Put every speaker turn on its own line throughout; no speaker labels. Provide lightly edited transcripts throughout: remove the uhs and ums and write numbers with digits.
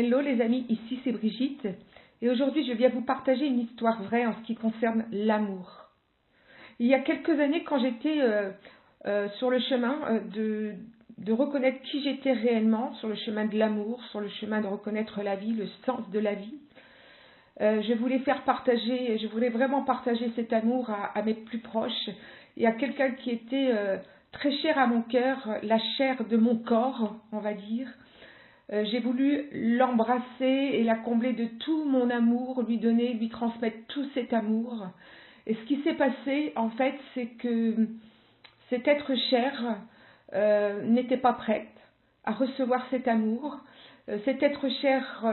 Hello les amis, ici c'est Brigitte et aujourd'hui je viens vous partager une histoire vraie en ce qui concerne l'amour. Il y a quelques années quand j'étais sur le chemin de reconnaître qui j'étais réellement, sur le chemin de l'amour, sur le chemin de reconnaître la vie, le sens de la vie, je voulais vraiment partager cet amour à mes plus proches et à quelqu'un qui était très cher à mon cœur, la chair de mon corps, on va dire. J'ai voulu l'embrasser et la combler de tout mon amour, lui transmettre tout cet amour. Et ce qui s'est passé, en fait, c'est que cet être cher n'était pas prête à recevoir cet amour. Cet être cher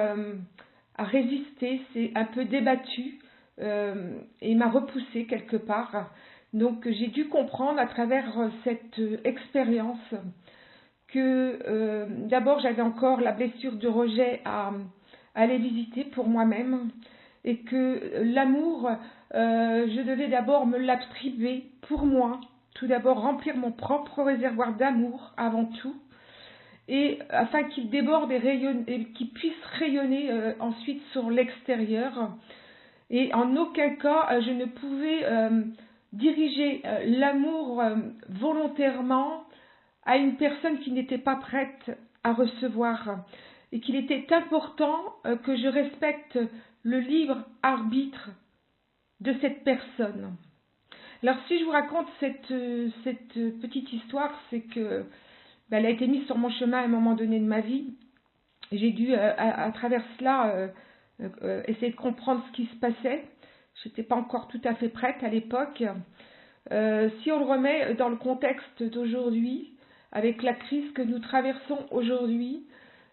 a résisté, s'est un peu débattu et m'a repoussé quelque part. Donc j'ai dû comprendre à travers cette expérience que d'abord j'avais encore la blessure de rejet à aller visiter pour moi-même et que l'amour, je devais d'abord me l'attribuer pour moi, tout d'abord remplir mon propre réservoir d'amour avant tout, et afin qu'il déborde et qu'il puisse rayonner ensuite sur l'extérieur. Et en aucun cas je ne pouvais diriger l'amour volontairement à une personne qui n'était pas prête à recevoir, et qu'il était important que je respecte le libre arbitre de cette personne. Alors si je vous raconte cette petite histoire, c'est que elle a été mise sur mon chemin à un moment donné de ma vie. J'ai dû à travers cela essayer de comprendre ce qui se passait. Je n'étais pas encore tout à fait prête à l'époque. Si on le remet dans le contexte d'aujourd'hui, avec la crise que nous traversons aujourd'hui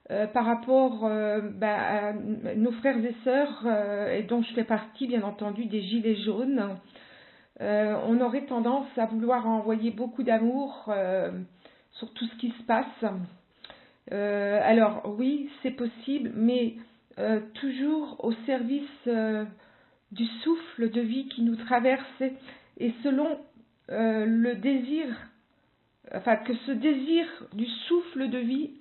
par rapport à nos frères et sœurs, et dont je fais partie bien entendu, des gilets jaunes, on aurait tendance à vouloir envoyer beaucoup d'amour sur tout ce qui se passe. Alors oui, c'est possible, mais toujours au service du souffle de vie qui nous traverse et selon le désir, enfin que ce désir du souffle de vie,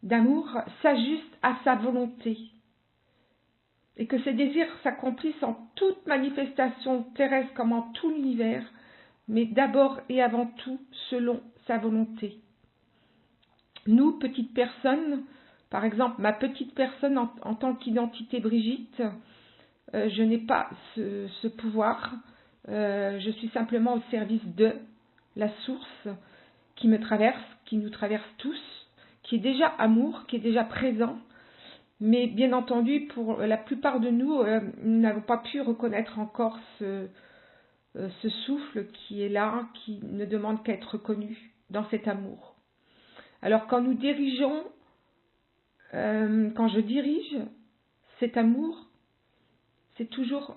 d'amour, s'ajuste à sa volonté. Et que ces désirs s'accomplissent en toute manifestation terrestre comme en tout l'univers, mais d'abord et avant tout selon sa volonté. Nous, petites personnes, par exemple ma petite personne en tant qu'identité Brigitte, je n'ai pas ce pouvoir, je suis simplement au service de la source qui me traverse, qui nous traverse tous, qui est déjà amour, qui est déjà présent, mais bien entendu pour la plupart de nous, nous n'avons pas pu reconnaître encore ce souffle qui est là, qui ne demande qu'à être reconnu dans cet amour. Alors quand nous dirigeons, quand je dirige cet amour, c'est toujours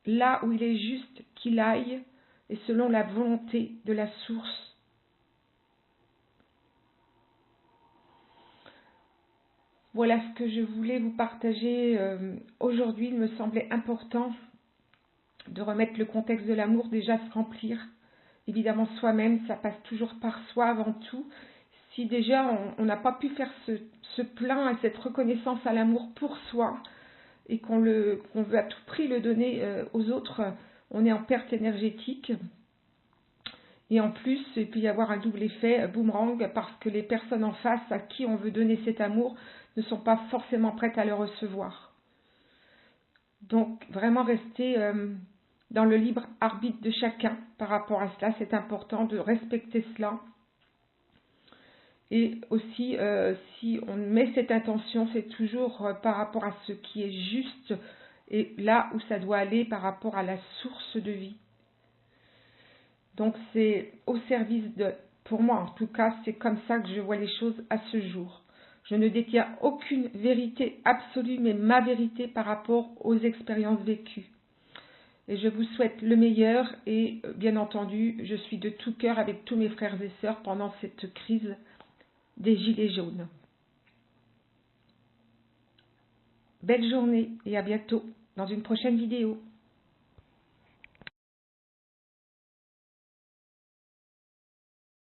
là où il est juste qu'il aille et selon la volonté de la source. Voilà ce que je voulais vous partager aujourd'hui. Il me semblait important de remettre le contexte de l'amour, déjà se remplir. Évidemment soi-même, ça passe toujours par soi avant tout. Si déjà on n'a pas pu faire ce plein et cette reconnaissance à l'amour pour soi, et qu'on veut à tout prix le donner aux autres, on est en perte énergétique. Et en plus, il peut y avoir un double effet boomerang, parce que les personnes en face à qui on veut donner cet amour ne sont pas forcément prêtes à le recevoir. Donc vraiment rester dans le libre arbitre de chacun par rapport à cela, c'est important de respecter cela. Et aussi, si on met cette intention, c'est toujours par rapport à ce qui est juste et là où ça doit aller par rapport à la source de vie. Donc c'est au service de, pour moi en tout cas, c'est comme ça que je vois les choses à ce jour. Je ne détiens aucune vérité absolue, mais ma vérité par rapport aux expériences vécues. Et je vous souhaite le meilleur et bien entendu, je suis de tout cœur avec tous mes frères et sœurs pendant cette crise des gilets jaunes. Belle journée et à bientôt dans une prochaine vidéo.